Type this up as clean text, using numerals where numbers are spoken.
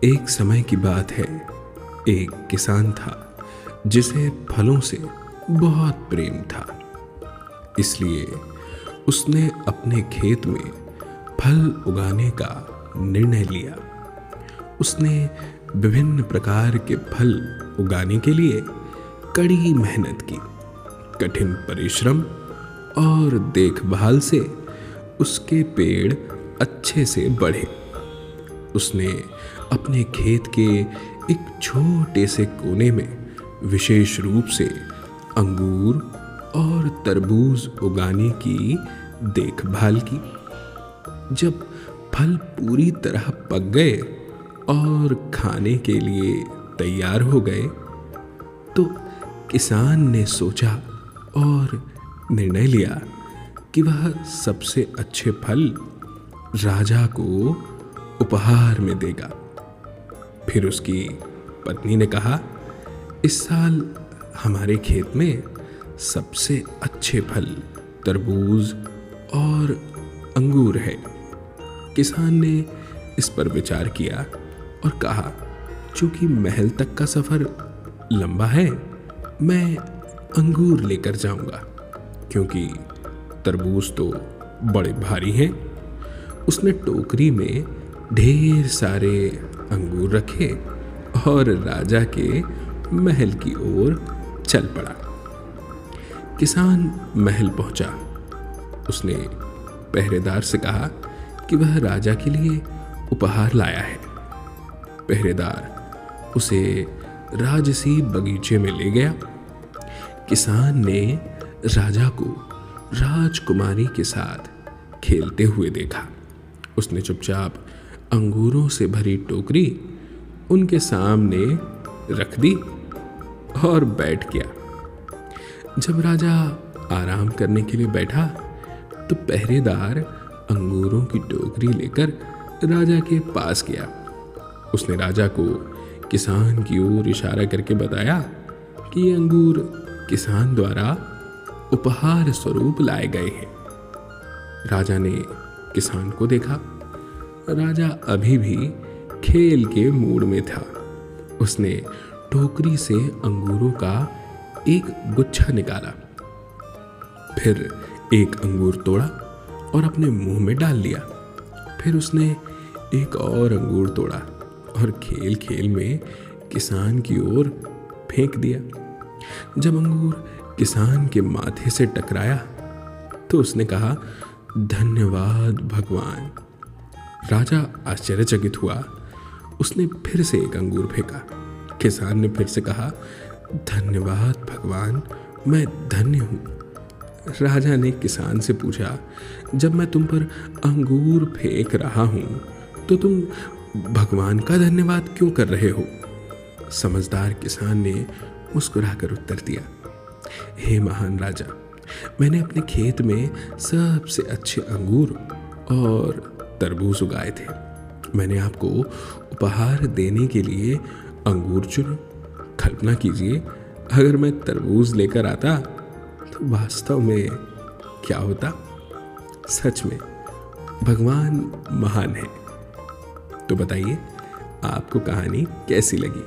एक समय की बात है। एक किसान था जिसे फलों से बहुत प्रेम था। इसलिए उसने अपने खेत में फल उगाने का निर्णय लिया। उसने विभिन्न प्रकार के फल उगाने के लिए कड़ी मेहनत की। कठिन परिश्रम और देखभाल से उसके पेड़ अच्छे से बढ़े। उसने अपने खेत के एक छोटे से कोने में विशेष रूप से अंगूर और तरबूज उगाने की देखभाल की। जब फल पूरी तरह पक गए और खाने के लिए तैयार हो गए तो किसान ने सोचा और निर्णय लिया कि वह सबसे अच्छे फल राजा को उपहार में देगा। फिर उसकी पत्नी ने कहा, इस साल हमारे खेत में सबसे अच्छे फल तरबूज और अंगूर है। किसान ने इस पर विचार किया और कहा, चूंकि महल तक का सफर लंबा है, मैं अंगूर लेकर जाऊंगा, क्योंकि तरबूज तो बड़े भारी हैं। उसने टोकरी में ढेर सारे अंगूर रखे और राजा के महल की ओर चल पड़ा। किसान महल पहुंचा। उसने पहरेदार से कहा कि वह राजा के लिए उपहार लाया है। पहरेदार उसे राजसी बगीचे में ले गया। किसान ने राजा को राजकुमारी के साथ खेलते हुए देखा। उसने चुपचाप अंगूरों से भरी टोकरी उनके सामने रख दी और बैठ गया। जब राजा आराम करने के लिए बैठा तो पहरेदार अंगूरों की टोकरी लेकर राजा के पास गया। उसने राजा को किसान की ओर इशारा करके बताया कि ये अंगूर किसान द्वारा उपहार स्वरूप लाए गए हैं। राजा ने किसान को देखा। राजा अभी भी खेल के मूड में था। उसने टोकरी से अंगूरों का एक गुच्छा निकाला, फिर एक अंगूर तोड़ा और अपने मुंह में डाल लिया। फिर उसने एक और अंगूर तोड़ा और खेल खेल में किसान की ओर फेंक दिया। जब अंगूर किसान के माथे से टकराया तो उसने कहा, धन्यवाद भगवान। राजा आश्चर्यचकित हुआ। उसने फिर से एक अंगूर फेंका। किसान ने फिर से कहा, धन्यवाद भगवान, मैं धन्य हूँ। राजा ने किसान से पूछा, जब मैं तुम पर अंगूर फेंक रहा हूँ तो तुम भगवान का धन्यवाद क्यों कर रहे हो? समझदार किसान ने मुस्कुराकर उत्तर दिया, हे महान राजा, मैंने अपने खेत में सबसे अच्छे अंगूर और तरबूज उगाए थे। मैंने आपको उपहार देने के लिए अंगूर चुना। कल्पना कीजिए, अगर मैं तरबूज लेकर आता तो वास्तव में क्या होता? सच में भगवान महान है। तो बताइए, आपको कहानी कैसी लगी?